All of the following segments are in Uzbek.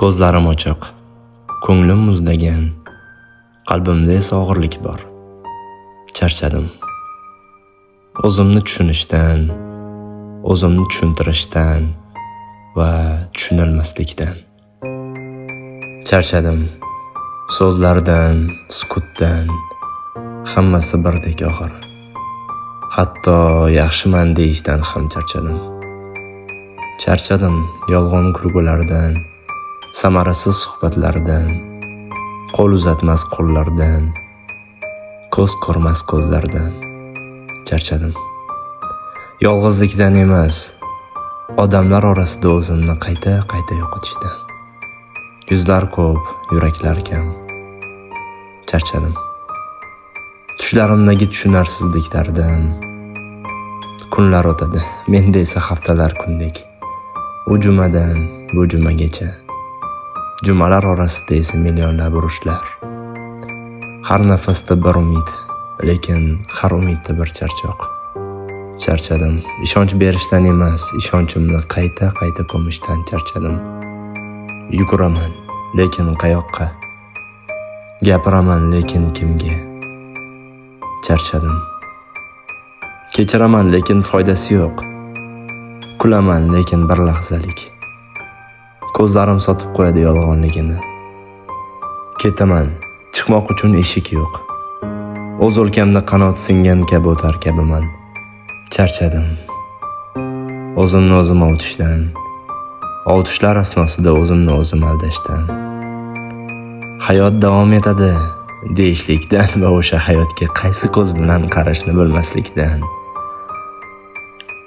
Ko'zlarim ochiq, ko'nglim muzlagan, qalbimda esa og'irlik bor. Charchadim. O'zimni tushunishdan, o'zimni tushuntirishdan va tushunilmaslikdan. Charchadim. So'zlardan, sukutdan, hammasi birdek og'ir. Hatto yaxshiman deyishdan ham charchadim. Charchadim yolg'on kulgulardan, samarasiz suhbatlardan, qo'l uzatmas qo'llardan, ko'z ko'rmas ko'zlardan. Charchadim. Yolg'izlikdan emas, odamlar orasida o'zimni qayta yo'qotishdan. Yuzlar ko'p, yuraklar kam. Charchadim. Tushlarimdagi tushunarsizliklardan. Kunlar o'tadi, menda esa haftalar kundek. U jumadan bu jumagacha. Jumalar orasida esa millionlab urushlar. Har nafasda bir umid, lekin har umidda bir charchoq. Charchadim. Ishonch berishdan emas, ishonchimni qayta ko'mishdan charchadim. Yuguraman, lekin qayoqqa? Gapiraman, lekin kimga? Charchadim. Kechiraman, lekin foydasi yo'q. Kulaman, lekin bir lahzalik. Ko'zlarim sotib qo'yadi yolg'onligini. Ketaman, chiqmoq uchun eshik yo'q. O'z o'lkamda qanot singan kabutar kabiman. Charchadim. O'zimni o'zim ovutishlar asnosida o'zimni o'zim aldashdan. Hayot davom etadi deyishlikdan va o'sha hayotga qaysi ko'z bilan qarashni bilmaslikdan.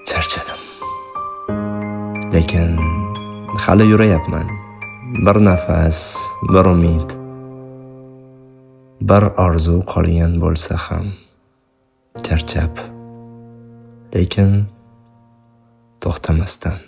Charchadim. Lekin hali yurayapman. Bir nafas, bir umid, bir orzu qolgan bo'lsa ham charchab, lekin to'xtamasdan.